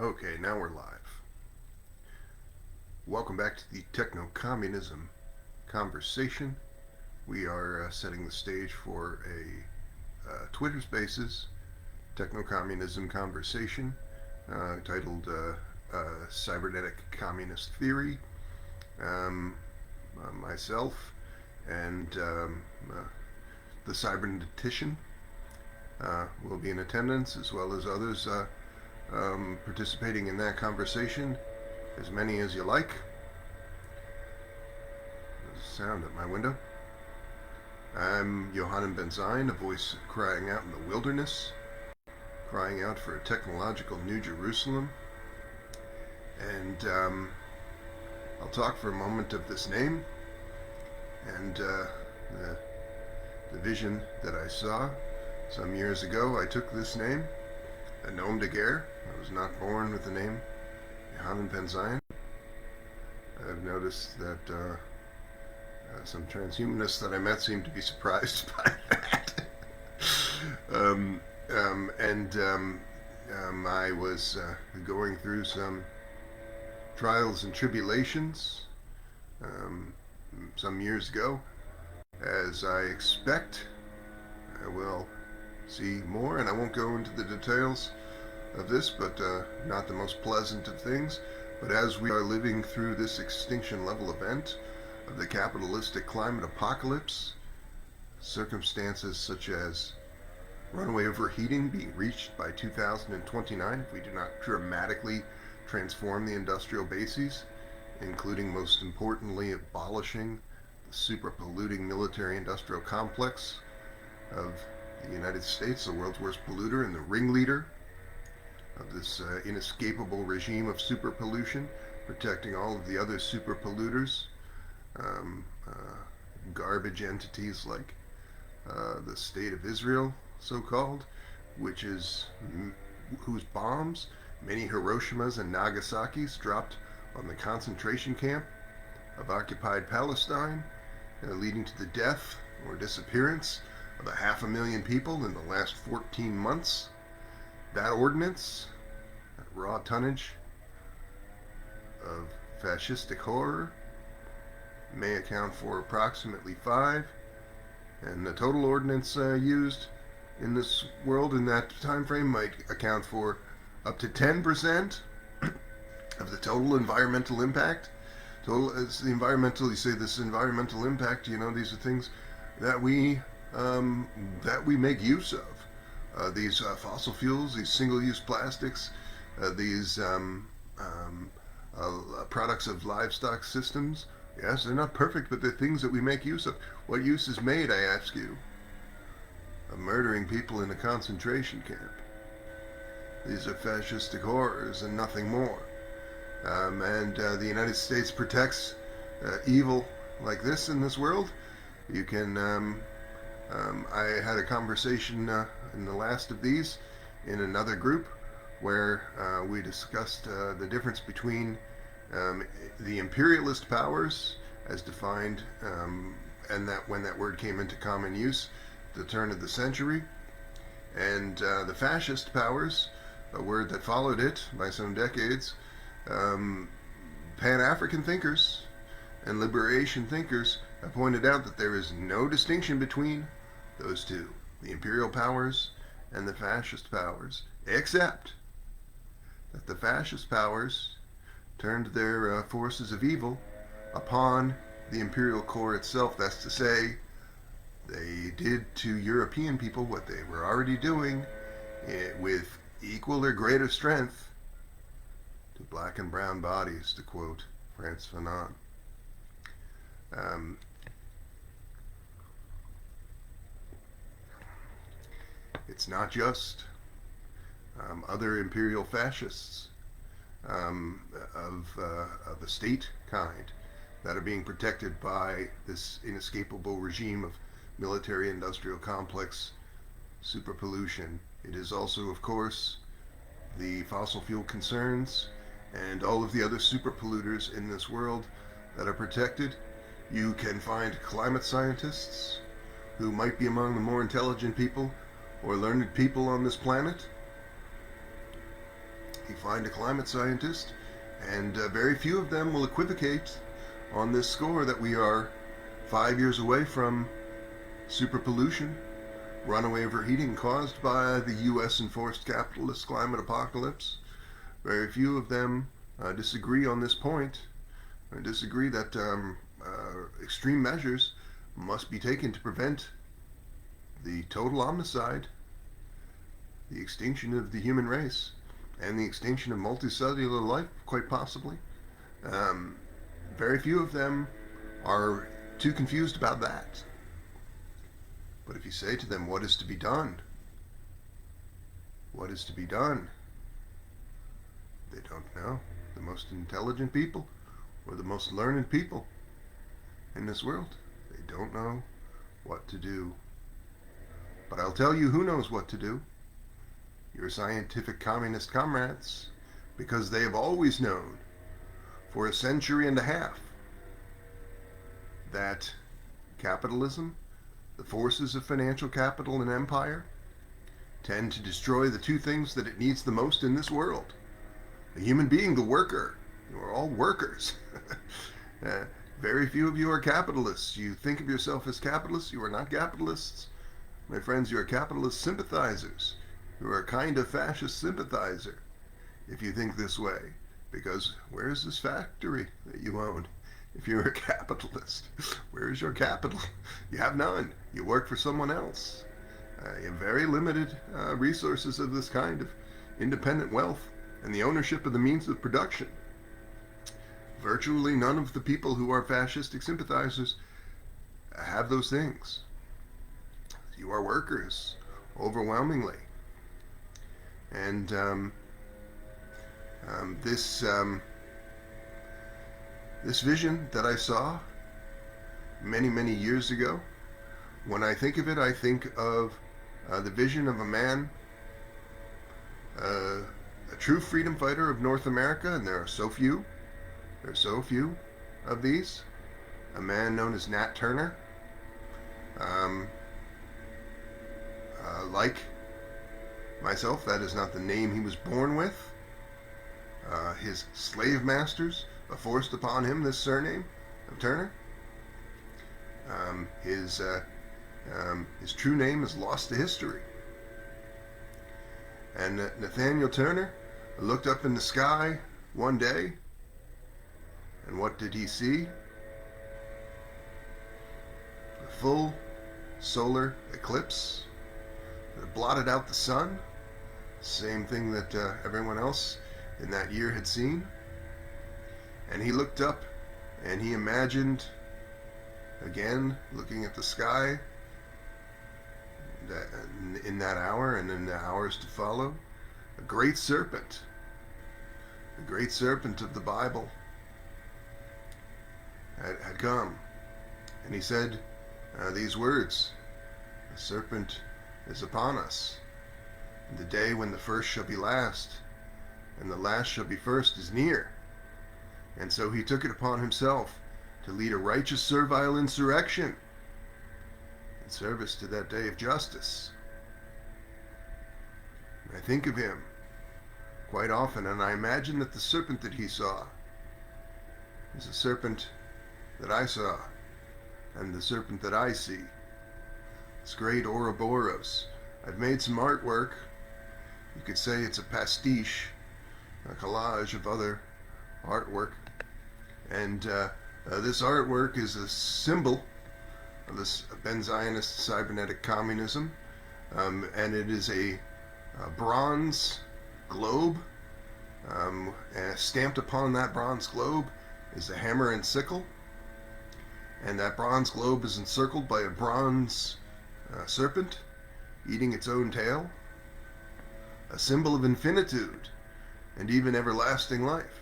Okay, now we're live. Welcome back to the techno-communism conversation. We are setting the stage for a Twitter Spaces techno-communism conversation titled Cybernetic Communist Theory. Myself and the cybernetician will be in attendance, as well as others participating in that conversation, as many as you like. There's a sound at my window. I'm Yohanan Benzain, a voice crying out in the wilderness, crying out for a technological New Jerusalem. And I'll talk for a moment of this name and the vision that I saw some years ago. I took this name, a nom de guerre. I was not born with the name Yohanan Benzain. I've noticed that some transhumanists that I met seem to be surprised by that. I was going through some trials and tribulations some years ago. As I expect, I will see more, and I won't go into the details of this, but not the most pleasant of things. But as we are living through this extinction level event of the capitalistic climate apocalypse, circumstances such as runaway overheating being reached by 2029 if we do not dramatically transform the industrial bases, including most importantly abolishing the super-polluting military-industrial complex of the United States, the world's worst polluter and the ringleader of this inescapable regime of super pollution, protecting all of the other super polluters, garbage entities like the State of Israel, so-called, whose bombs, many Hiroshimas and Nagasaki's, dropped on the concentration camp of occupied Palestine, leading to the death or disappearance of 500,000 people in the last 14 months. That ordinance, that raw tonnage of fascistic horror, may account for approximately 5%, and the total ordinance used in this world in that time frame might account for up to 10% of the total environmental impact. It's the environmental. You say this environmental impact. These are things that we make use of. These fossil fuels, these single-use plastics, these products of livestock systems. Yes, they're not perfect, but they're things that we make use of. What use is made, I ask you, of murdering people in a concentration camp? These are fascistic horrors and nothing more. The United States protects evil like this in this world. You can... I had a conversation in the last of these in another group where we discussed the difference between the imperialist powers as defined, and that when that word came into common use at the turn of the century, and the fascist powers, a word that followed it by some decades. Pan-African thinkers and liberation thinkers have pointed out that there is no distinction between those two, the imperial powers and the fascist powers, except that the fascist powers turned their forces of evil upon the imperial core itself. That's to say, they did to European people what they were already doing with equal or greater strength to black and brown bodies, to quote Frantz Fanon. It's not just other imperial fascists of the state kind that are being protected by this inescapable regime of military-industrial complex super pollution. It is also, of course, the fossil fuel concerns and all of the other super polluters in this world that are protected. You can find climate scientists who might be among the more intelligent people or learned people on this planet You find a climate scientist, and very few of them will equivocate on this score that we are 5 years away from super pollution, runaway overheating caused by the U.S. enforced capitalist climate apocalypse. Very few of them disagree on this point, and disagree that extreme measures must be taken to prevent the total homicide, the extinction of the human race, and the extinction of multicellular life, quite possibly. Very few of them are too confused about that. But if you say to them, what is to be done? What is to be done? They don't know. The most intelligent people, or the most learned people in this world, they don't know what to do. But I'll tell you who knows what to do. Your scientific communist comrades, because they have always known for a century and a half that capitalism, the forces of financial capital and empire, tend to destroy the two things that it needs the most in this world. The human being, the worker. You are all workers. Very few of you are capitalists. You think of yourself as capitalists. You are not capitalists. My friends, you are capitalist sympathizers. You are a kind of fascist sympathizer if you think this way. Because where is this factory that you own? If you're a capitalist, where is your capital? You have none. You work for someone else. You have very limited resources of this kind of independent wealth and the ownership of the means of production. Virtually none of the people who are fascistic sympathizers have those things. You are workers, overwhelmingly. And this vision that I saw many, many years ago, when I think of it, I think of the vision of a man, a true freedom fighter of North America, and there are so few of these. A man known as Nat Turner. Like myself, that is not the name he was born with. His slave masters forced upon him this surname of Turner. His true name is lost to history. And Nathaniel Turner looked up in the sky one day, and what did he see? A full solar eclipse that blotted out the sun, same thing that everyone else in that year had seen. And he looked up and he imagined, again, looking at the sky, that in that hour and in the hours to follow, a great serpent, the great serpent of the Bible, had come. And he said these words, "The serpent is upon us. And the day when the first shall be last, and the last shall be first, is near." And so he took it upon himself to lead a righteous servile insurrection in service to that day of justice. And I think of him quite often, and I imagine that the serpent that he saw is a serpent that I saw, and the serpent that I see. This great ouroboros. I've made some artwork. You could say it's a pastiche, a collage of other artwork. And this artwork is a symbol of this Benzionist cybernetic communism. And it is a bronze globe. Stamped upon that bronze globe is a hammer and sickle. And that bronze globe is encircled by a bronze serpent eating its own tail. A symbol of infinitude and even everlasting life.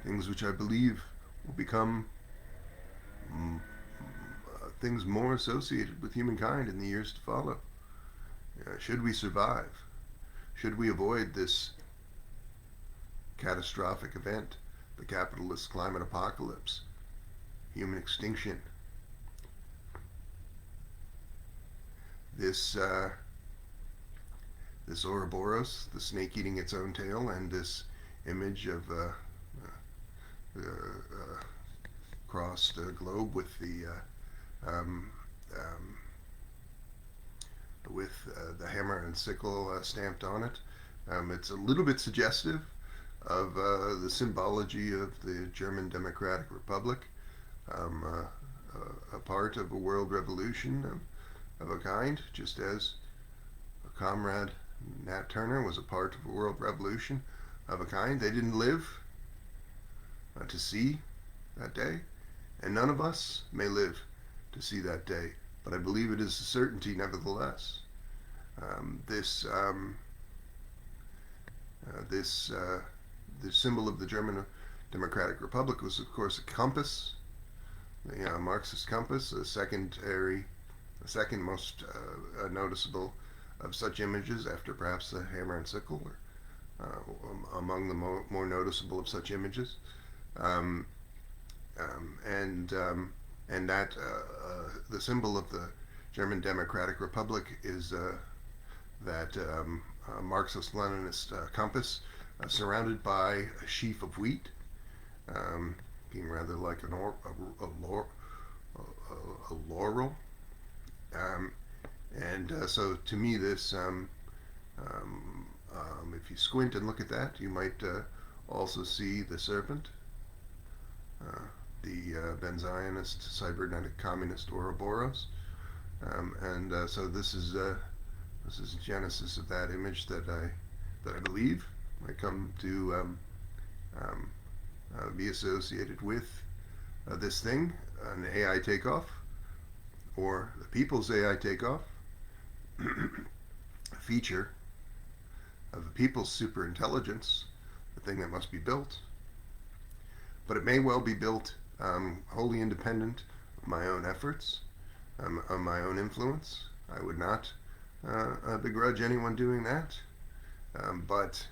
Things which I believe will become things more associated with humankind in the years to follow. Should we survive? Should we avoid this catastrophic event, the capitalist climate apocalypse, human extinction? This ouroboros, the snake eating its own tail, and this image of across the globe with the um, um, hammer and sickle stamped on it. It's a little bit suggestive of the symbology of the German Democratic Republic, a part of a world revolution of a kind, just as a comrade Nat Turner was a part of a world revolution of a kind. They didn't live to see that day, and none of us may live to see that day, but I believe it is a certainty nevertheless. The symbol of the German Democratic Republic was, of course, a compass, the Marxist compass, the second most noticeable of such images, after perhaps the hammer and sickle, or among the more noticeable of such images. And that the symbol of the German Democratic Republic is that Marxist-Leninist compass, surrounded by a sheaf of wheat, being rather like a laurel. So to me, this, if you squint and look at that, you might also see the serpent, the Benzionist cybernetic communist ouroboros, so this is the genesis of that image that I believe might come to be associated with this thing, an AI takeoff, or the people's AI takeoff, a feature of the people's superintelligence, the thing that must be built. But it may well be built wholly independent of my own efforts, of my own influence. I would not begrudge anyone doing that. But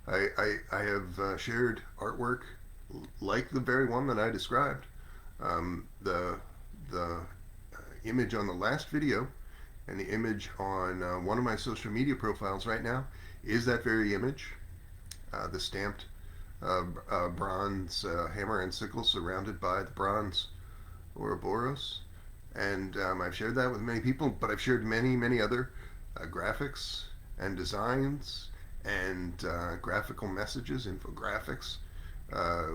I have shared artwork like the very one that I described. The image on the last video and the image on one of my social media profiles right now is that very image, the stamped bronze hammer and sickle surrounded by the bronze ouroboros. And I've shared that with many people, but I've shared many other graphics and designs and graphical messages, infographics,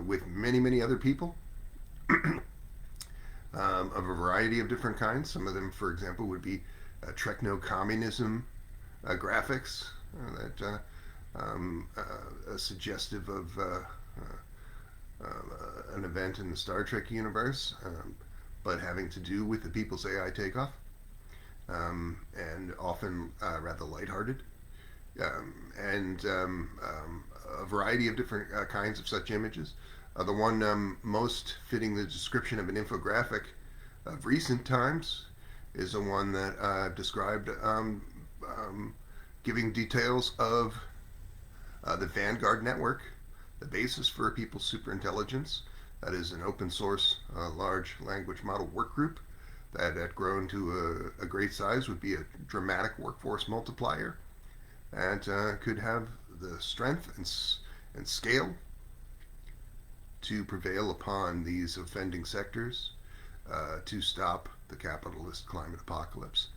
with many other people of a variety of different kinds. Some of them, for example, would be techno-communism graphics that suggestive of an event in the Star Trek universe, but having to do with the people's AI takeoff, and often rather lighthearted, and a variety of different kinds of such images. The one most fitting the description of an infographic of recent times is the one that I've described, giving details of the Vanguard network, the basis for a people's superintelligence. That is an open source large language model work group that had grown to a great size, would be a dramatic workforce multiplier, and could have the strength and scale to prevail upon these offending sectors to stop the capitalist climate apocalypse.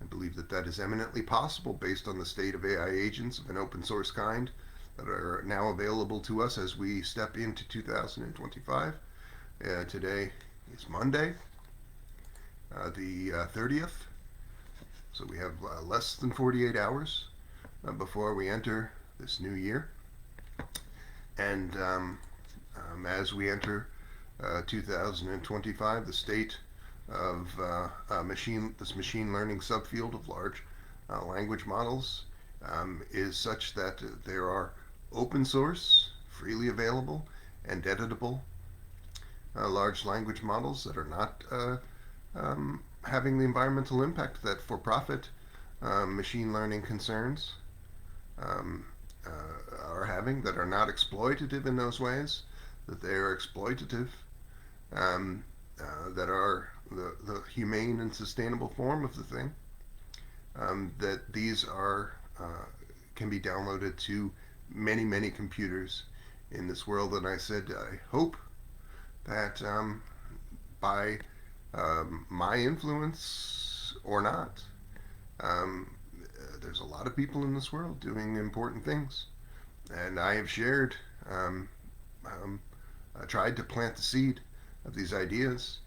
I believe that that is eminently possible based on the state of AI agents of an open source kind that are now available to us as we step into 2025. Today is Monday, the 30th, so we have less than 48 hours before we enter this new year. And as we enter 2025, the state of this machine learning subfield of large language models is such that there are open source, freely available, and editable large language models that are not having the environmental impact that for-profit machine learning concerns are having, that are not exploitative in those ways, that they are exploitative, that are the humane and sustainable form of the thing, that these are can be downloaded to many, many computers in this world, and I said, I hope that by my influence or not, there's a lot of people in this world doing important things, and I have shared, um, um, tried to plant the seed of these ideas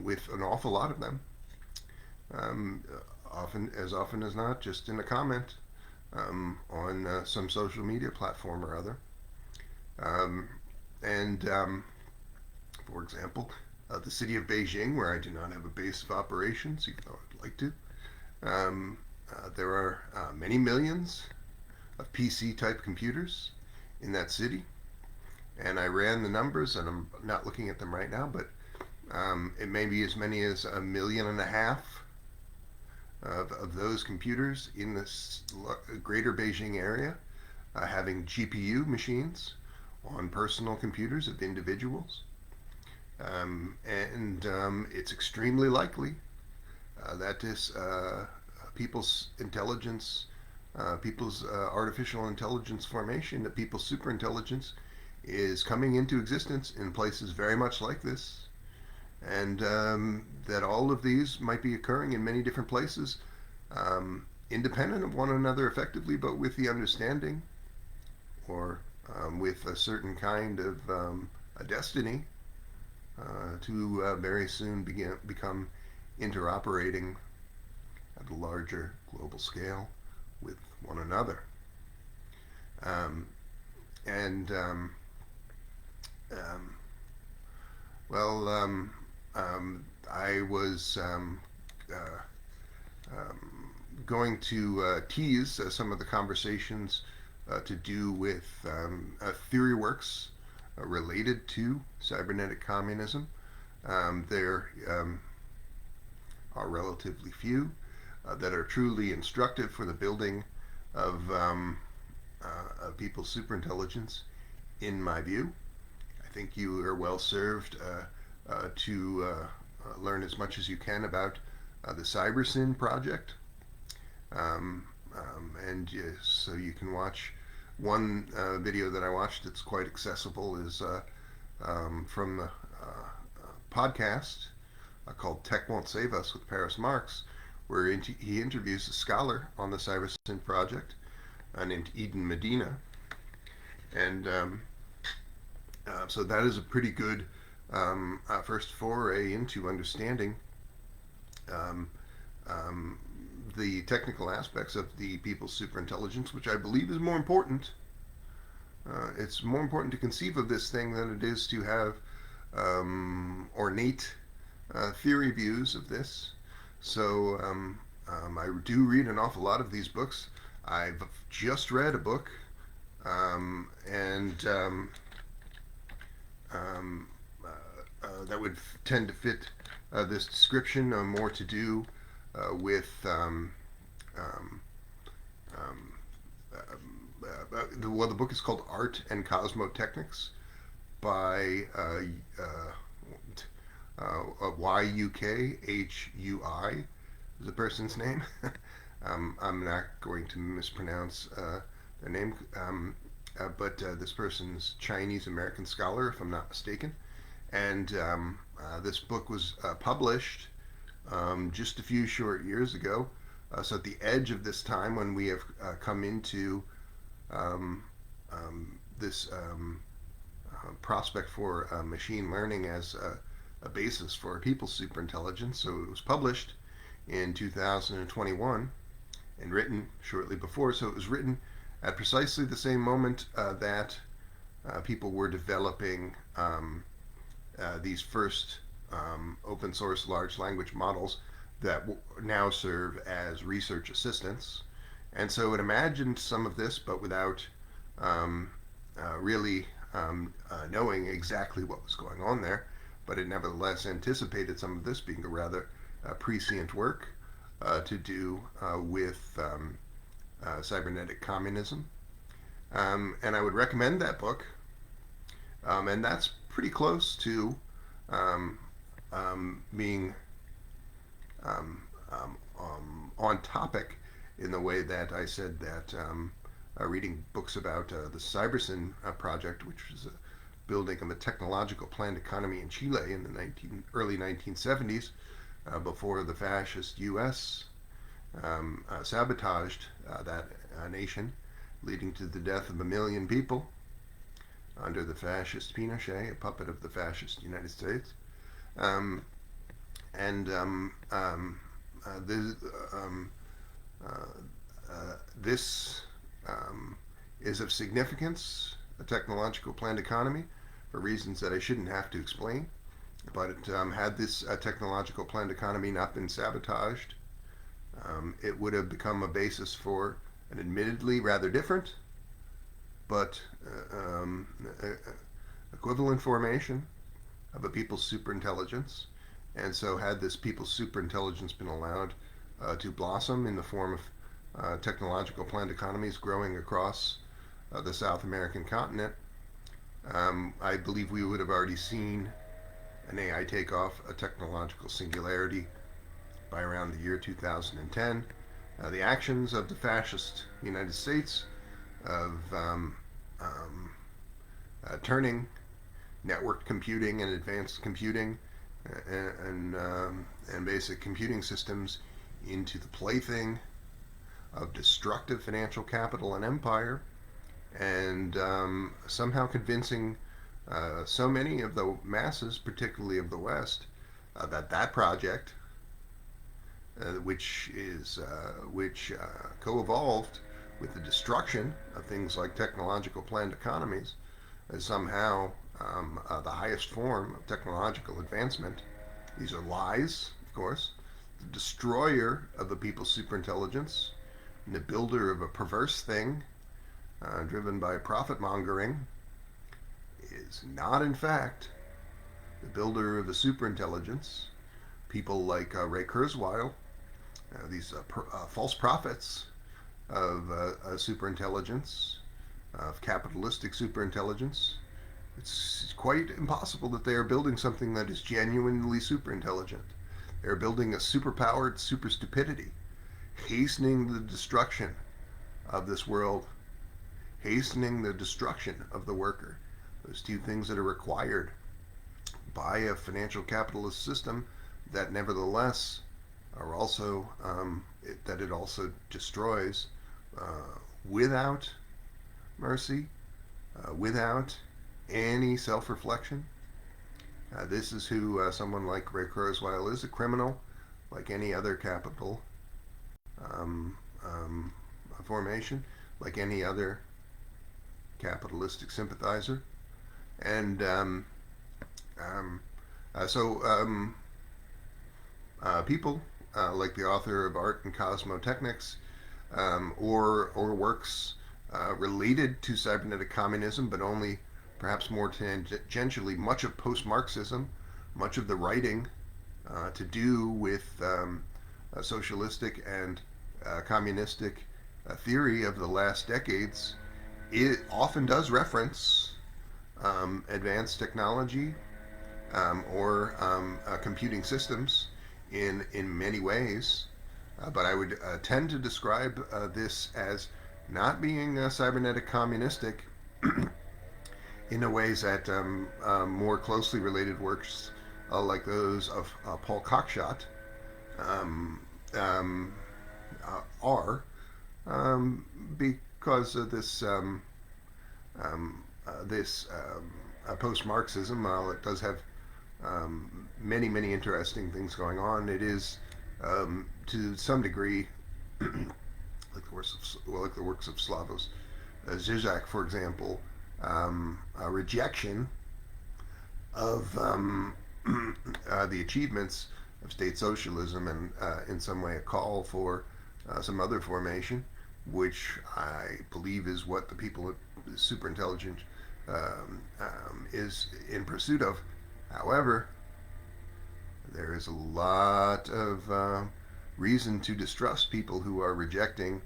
with an awful lot of them. Um, often as not, just in a comment on some social media platform or other. Um, and For example, the city of Beijing, where I do not have a base of operations, even though I'd like to, there are many millions of PC type computers in that city. And I ran the numbers, and I'm not looking at them right now, but it may be as many as 1.5 million of those computers in this greater Beijing area having GPU machines on personal computers of individuals. It's extremely likely that this people's intelligence, people's artificial intelligence formation, that people's superintelligence is coming into existence in places very much like this, and that all of these might be occurring in many different places, independent of one another effectively, but with the understanding or with a certain kind of a destiny to very soon become interoperating at a larger global scale with one another. Um, and well, I was going to tease some of the conversations to do with theory works related to cybernetic communism. There are relatively few that are truly instructive for the building of people's superintelligence, in my view. I think you are well served to learn as much as you can about the CyberSyn project. So you can watch one video that I watched that's quite accessible is from the podcast called Tech Won't Save Us with Paris Marx, where he interviews a scholar on the CyberSyn project named Eden Medina. And so that is a pretty good first foray into understanding the technical aspects of the people's superintelligence, which I believe is more important. It's more important to conceive of this thing than it is to have ornate theory views of this. So I do read an awful lot of these books. I've just read a book, that would tend to fit this description, more to do with the book is called Art and Cosmotechnics by YUKHUI is the person's name. I'm not going to mispronounce their name, but this person's Chinese American scholar, if I'm not mistaken. And this book was published just a few short years ago. So at the edge of this time when we have come into this prospect for machine learning as a basis for people's superintelligence. So it was published in 2021 and written shortly before. So it was written at precisely the same moment that people were developing these first open source large language models that now serve as research assistants. And so it imagined some of this, but without really knowing exactly what was going on there. But it nevertheless anticipated some of this being a rather prescient work to do with cybernetic communism. And I would recommend that book. And that's pretty close to being on topic in the way that I said that reading books about the Cybersyn project, which was building of a technological planned economy in Chile in the early 1970s, before the fascist U.S. Sabotaged that nation, leading to the death of 1 million people under the fascist Pinochet, a puppet of the fascist United States. This is of significance, a technological planned economy, for reasons that I shouldn't have to explain. But had this technological planned economy not been sabotaged, it would have become a basis for an admittedly rather different, but equivalent formation of a people's superintelligence. And so had this people's superintelligence been allowed to blossom in the form of technological planned economies growing across the South American continent, I believe we would have already seen an AI takeoff, a technological singularity, by around the year 2010. The actions of the fascist United States of turning networked computing and advanced computing and basic computing systems into the plaything of destructive financial capital and empire, and somehow convincing so many of the masses, particularly of the West, that project, which co-evolved with the destruction of things like technological planned economies, is somehow the highest form of technological advancement. These are lies, of course. The destroyer of the people's superintelligence, and the builder of a perverse thing driven by profit mongering, is not, in fact, the builder of the superintelligence. People like Ray Kurzweil, these false prophets of superintelligence, of capitalistic superintelligence. It's quite impossible that they are building something that is genuinely superintelligent. They're building a superpowered super stupidity, hastening the destruction of this world, hastening the destruction of the worker. Those two things that are required by a financial capitalist system that nevertheless are also that it also destroys without mercy, without any self-reflection. This is who someone like Ray Kurzweil is, a criminal like any other capital formation, like any other capitalistic sympathizer. And people like the author of Art and Cosmotechnics, or works related to cybernetic communism, but only perhaps more tangentially, much of post-Marxism, much of the writing to do with socialistic and communistic theory of the last decades, it often does reference advanced technology or computing systems in many ways, but I would tend to describe this as not being cybernetic communistic in the ways that more closely related works like those of Paul Cockshott are, because of this post-Marxism. While it does have many interesting things going on, it is to some degree like the works of Slavoj Žižek, for example, a rejection of the achievements of state socialism, and in some way a call for some other formation, which I believe is what the people superintelligent is in pursuit of. However, there is a lot of reason to distrust people who are rejecting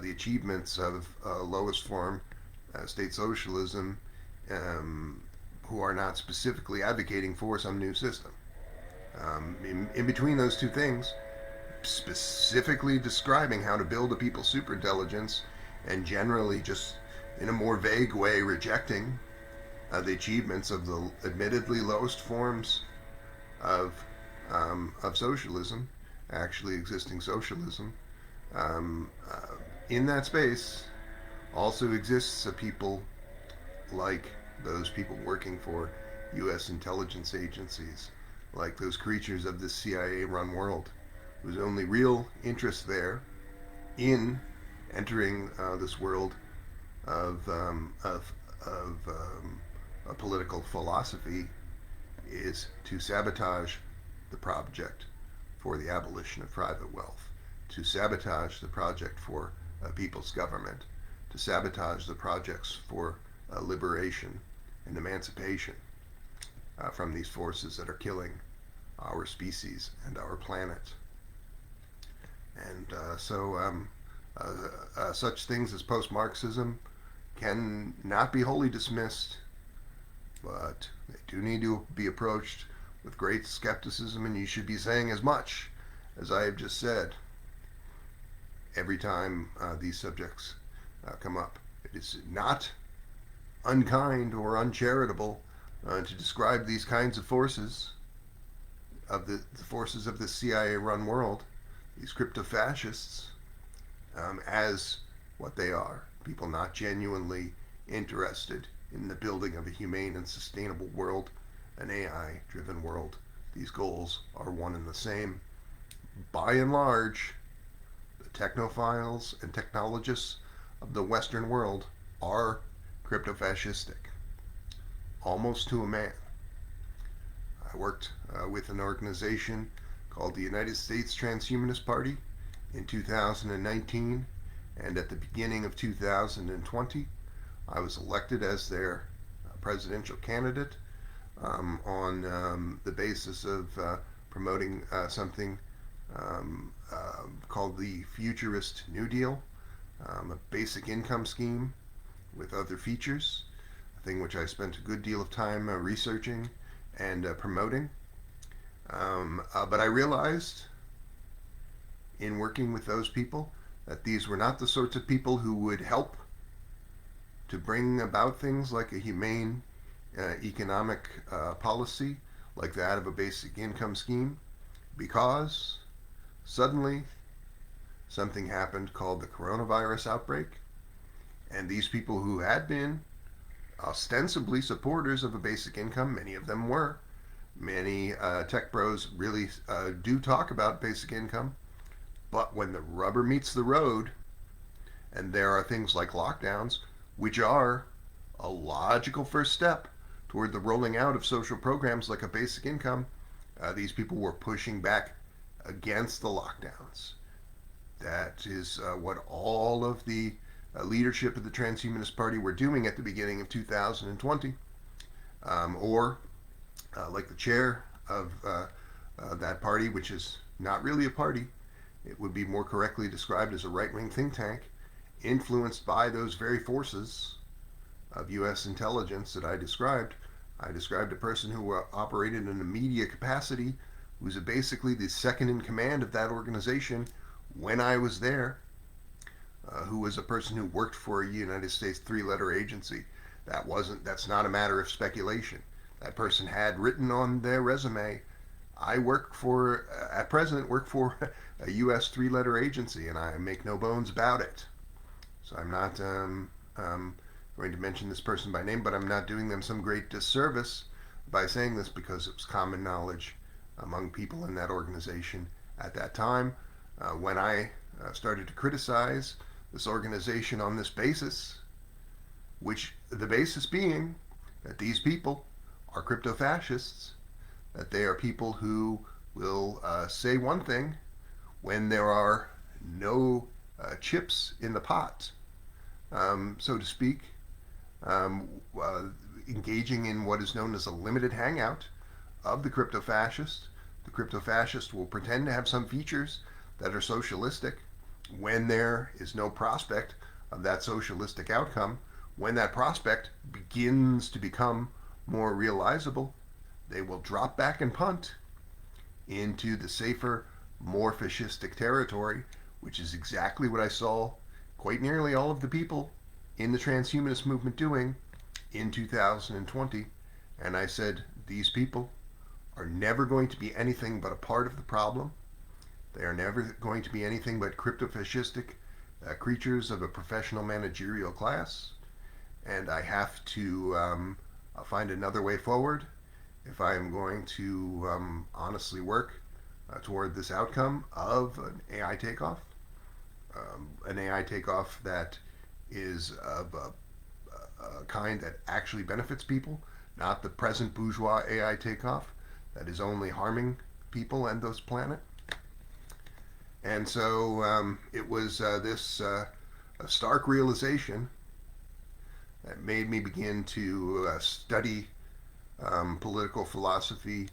the achievements of lowest form state socialism, who are not specifically advocating for some new system. In between those two things, specifically describing how to build a people's superintelligence and generally just in a more vague way rejecting the achievements of the admittedly lowest forms of socialism, actually existing socialism. Um, uh, in that space also exists a people like those people working for U.S. intelligence agencies, like those creatures of this CIA-run world, whose only real interest there in entering this world of a political philosophy is to sabotage the project for the abolition of private wealth, to sabotage the project for a people's government, to sabotage the projects for liberation and emancipation from these forces that are killing our species and our planet. And such things as post-Marxism can not be wholly dismissed, but they do need to be approached with great skepticism, and you should be saying as much as I have just said every time these subjects come up. It is not unkind or uncharitable to describe these kinds of forces of the forces of the CIA-run world, these crypto-fascists, as what they are: people not genuinely interested in the building of a humane and sustainable world, an AI-driven world. These goals are one and the same. By and large, the technophiles and technologists of the Western world are crypto-fascistic, almost to a man. I worked with an organization called the United States Transhumanist Party in 2019, and at the beginning of 2020, I was elected as their presidential candidate on the basis of promoting something called the Futurist New Deal, a basic income scheme with other features, a thing which I spent a good deal of time researching and promoting. But I realized in working with those people that these were not the sorts of people who would help to bring about things like a humane economic policy like that of a basic income scheme, because suddenly something happened called the coronavirus outbreak, and these people who had been ostensibly supporters of a basic income, many of them were, many tech bros really do talk about basic income, but when the rubber meets the road and there are things like lockdowns, which are a logical first step toward the rolling out of social programs like a basic income, these people were pushing back against the lockdowns. That is what all of the leadership of the Transhumanist Party were doing at the beginning of 2020. Or, like the chair of that party, which is not really a party, it would be more correctly described as a right-wing think tank, influenced by those very forces of U.S. intelligence that I described. I described a person who operated in a media capacity, who's basically the second in command of that organization when I was there, who was a person who worked for a United States three-letter agency. That's not a matter of speculation. That person had written on their resume, I work for, at present, work for a U.S. three-letter agency, and I make no bones about it. So I'm not going to mention this person by name, but I'm not doing them some great disservice by saying this, because it was common knowledge among people in that organization at that time. When I started to criticize this organization on this basis, which the basis being that these people are crypto-fascists, that they are people who will say one thing when there are no chips in the pot, so to speak, engaging in what is known as a limited hangout of the crypto-fascist. The crypto-fascist will pretend to have some features that are socialistic when there is no prospect of that socialistic outcome. When that prospect begins to become more realizable, they will drop back and punt into the safer, more fascistic territory, which is exactly what I saw quite nearly all of the people in the transhumanist movement doing in 2020. And I said, these people are never going to be anything but a part of the problem. They are never going to be anything but crypto-fascistic creatures of a professional managerial class. And I have to find another way forward if I am going to honestly work toward this outcome of an AI takeoff. An AI takeoff that is of a kind that actually benefits people, not the present bourgeois AI takeoff that is only harming people and this planet. And so it was this a stark realization that made me begin to study political philosophy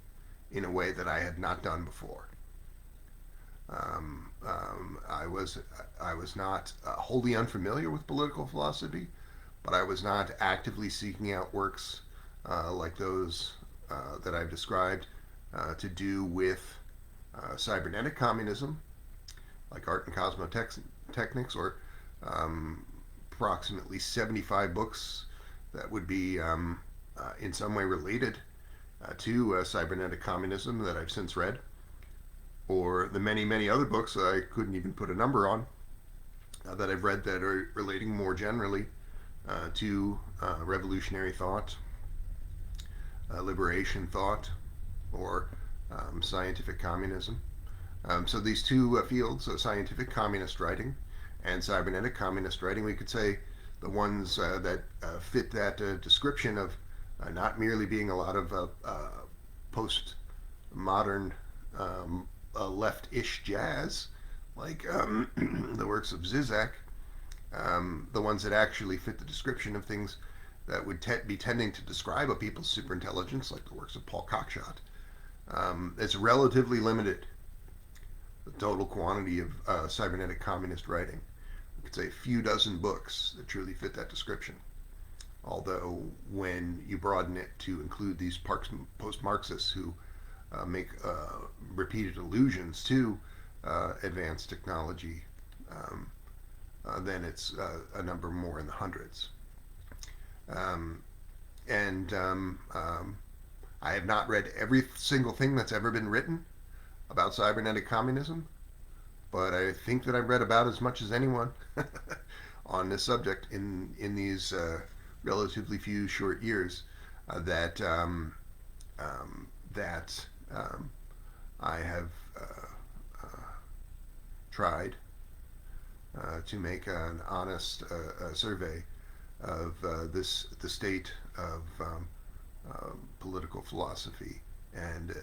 in a way that I had not done before. I was not wholly unfamiliar with political philosophy, but I was not actively seeking out works like those that I've described to do with cybernetic communism, like Art and Cosmotechnics, or approximately 75 books that would be in some way related to cybernetic communism that I've since read, or the many, many other books that I couldn't even put a number on that I've read that are relating more generally to revolutionary thought, liberation thought, or scientific communism. So these two fields, scientific communist writing and cybernetic communist writing, we could say the ones that fit that description of not merely being a lot of post-modern left-ish jazz, like the works of Zizek, the ones that actually fit the description of things that would be tending to describe a people's superintelligence, like the works of Paul Cockshott. It's relatively limited, the total quantity of cybernetic communist writing. We could say a few dozen books that truly fit that description. Although when you broaden it to include these post-Marxists who make repeated allusions to advanced technology, then it's a number more in the hundreds. I have not read every single thing that's ever been written about cybernetic communism, but I think that I've read about as much as anyone on this subject in these relatively few short years that I have tried to make an honest survey of the state of political philosophy and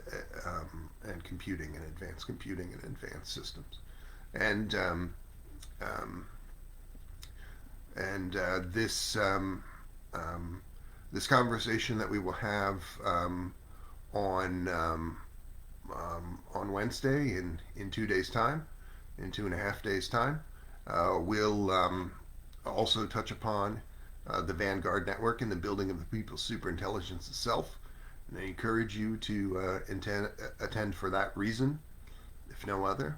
computing and advanced computing and advanced systems, and this conversation that we will have on Wednesday in 2 days' time, in 2.5 days' time, will also touch upon the Vanguard Network and the building of the people's superintelligence itself. And I encourage you to attend for that reason, if no other,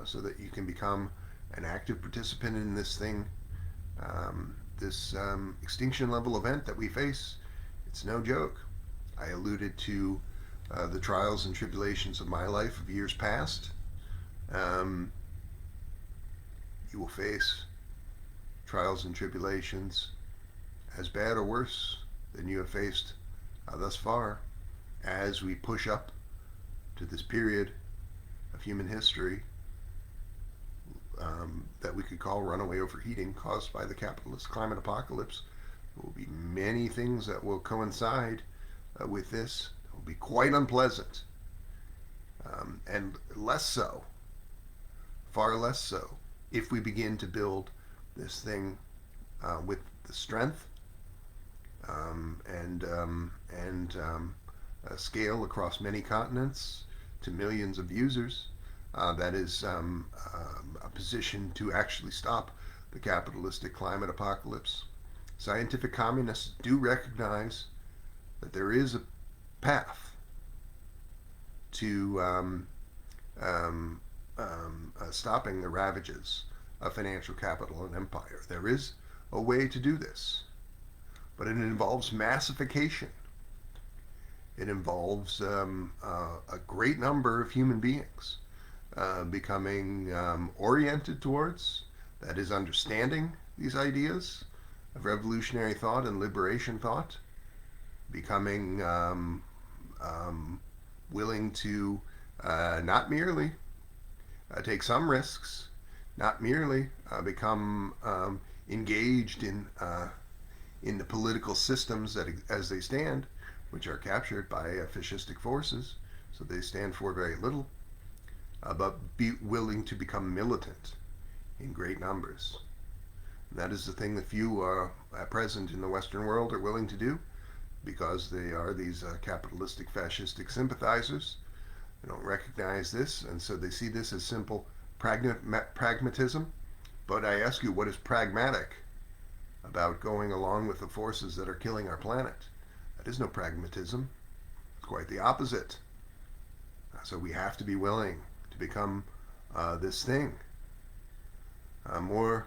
so that you can become an active participant in this thing, this extinction level event that we face. It's no joke. I alluded to the trials and tribulations of my life of years past. You will face trials and tribulations as bad or worse than you have faced thus far, as we push up to this period of human history that we could call runaway overheating caused by the capitalist climate apocalypse. There will be many things that will coincide with this. It will be quite unpleasant, and less so, far less so, if we begin to build this thing with the strength and scale across many continents to millions of users that is a position to actually stop the capitalistic climate apocalypse. Scientific communists do recognize that there is a path to stopping the ravages a financial capital and empire. There is a way to do this, but it involves massification. It involves a great number of human beings becoming oriented towards, that is, understanding these ideas of revolutionary thought and liberation thought, becoming willing to not merely take some risks, not merely become engaged in the political systems that as they stand, which are captured by fascistic forces, so they stand for very little, but be willing to become militant in great numbers. And that is the thing that few at present in the Western world are willing to do, because they are these capitalistic, fascistic sympathizers. They don't recognize this, and so they see this as simple pragmatism. But I ask you, what is pragmatic about going along with the forces that are killing our planet? That is no pragmatism. It's quite the opposite. So we have to be willing to become this thing. More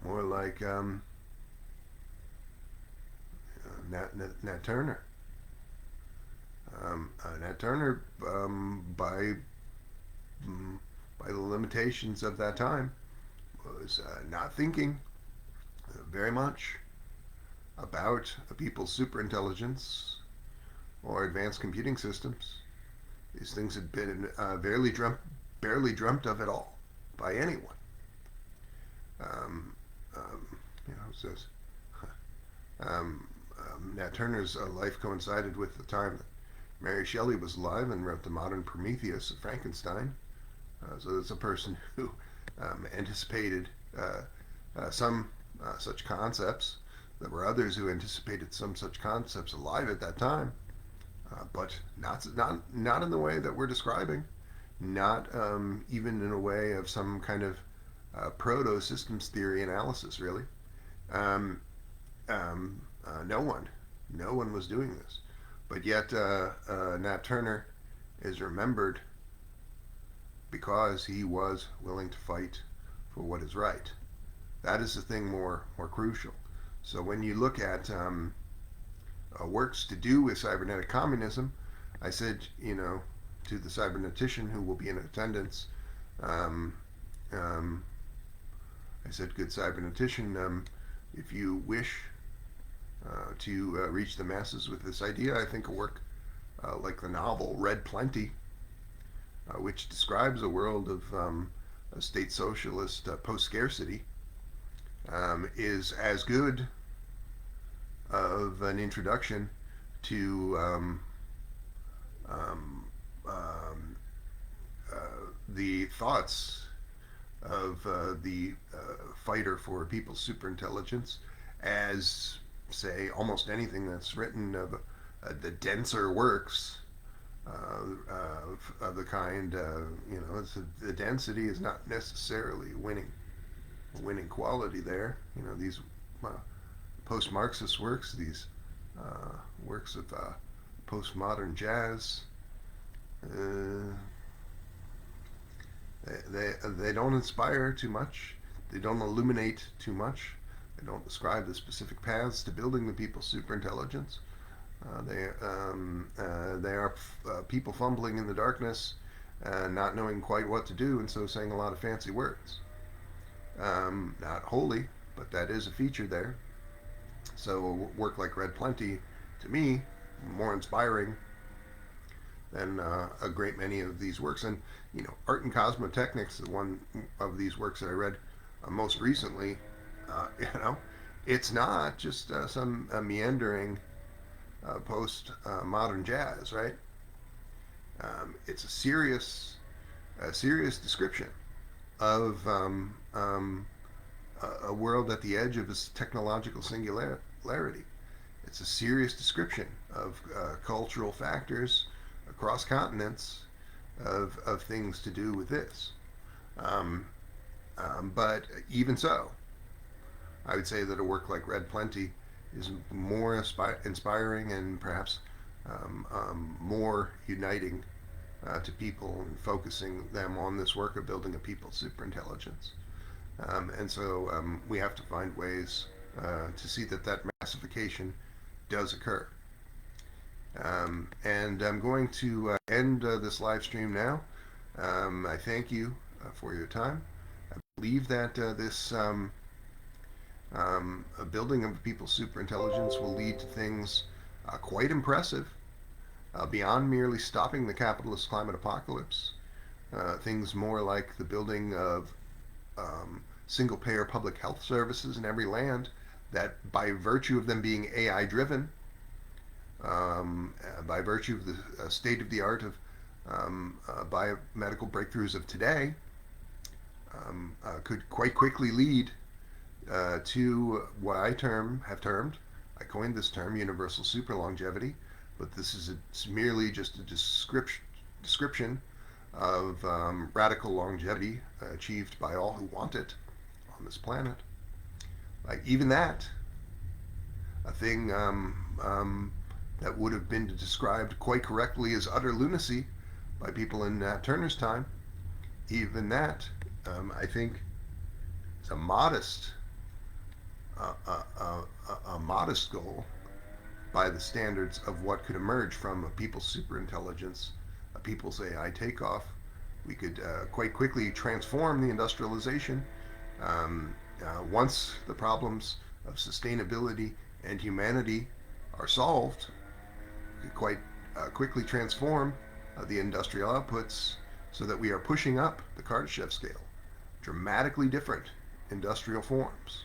like Nat Turner. Nat Turner, by the limitations of that time, was not thinking very much about a people's superintelligence or advanced computing systems. These things had been barely dreamt of at all by anyone. Says Nat Turner's life coincided with the time that Mary Shelley was alive and wrote the modern Prometheus of Frankenstein. So it's a person who anticipated some such concepts. There were others who anticipated some such concepts alive at that time, but not in the way that we're describing, not even in a way of some kind of proto-systems theory analysis, really. No one was doing this. But yet Nat Turner is remembered because he was willing to fight for what is right. That is the thing more crucial. So when you look at works to do with cybernetic communism, I said, to the cybernetician who will be in attendance, I said, good cybernetician, if you wish to reach the masses with this idea, I think a work like the novel Red Plenty, which describes a world of a state socialist post-scarcity, is as good of an introduction to the thoughts of the fighter for people's superintelligence as, say, almost anything that's written of the denser works of the kind, the density is not necessarily winning quality there. These post-Marxist works, these works of postmodern jazz, they don't inspire too much. They don't illuminate too much. They don't describe the specific paths to building the people's superintelligence. They are people fumbling in the darkness, not knowing quite what to do, and so saying a lot of fancy words. Not wholly, but that is a feature there. So work like Red Plenty, to me, more inspiring than a great many of these works. And Art and Cosmotechnics is one of these works that I read most recently. It's not just some meandering post-modern jazz, right? It's a serious description of a world at the edge of its technological singularity. It's a serious description of cultural factors across continents of things to do with this. But even so, I would say that a work like Red Plenty is more inspiring and perhaps more uniting to people and focusing them on this work of building a people's superintelligence. And so we have to find ways to see that that massification does occur. And I'm going to end this live stream now. I thank you for your time. I believe that this building of people's superintelligence will lead to things quite impressive beyond merely stopping the capitalist climate apocalypse. Things more like the building of single payer public health services in every land that, by virtue of them being AI driven, by virtue of the state of the art of biomedical breakthroughs of today, could quite quickly lead to what I I coined this term, universal super longevity, but this is merely just a description of radical longevity achieved by all who want it on this planet. Like even that, a thing that would have been described quite correctly as utter lunacy by people in Nat Turner's time, even that, I think, is a modest goal by the standards of what could emerge from a people's superintelligence, a people's AI takeoff. We could quite quickly transform the industrialization once the problems of sustainability and humanity are solved. We could quite quickly transform the industrial outputs so that we are pushing up the Kardashev scale, dramatically different industrial forms,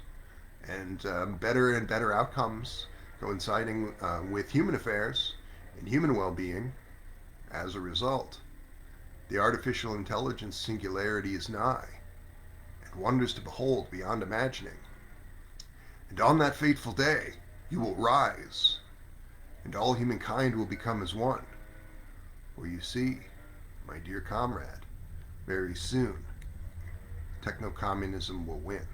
and better and better outcomes coinciding with human affairs and human well-being as a result. The artificial intelligence singularity is nigh, and wonders to behold beyond imagining. And on that fateful day you will rise, and all humankind will become as one. For you see, my dear comrade, very soon techno-communism will win.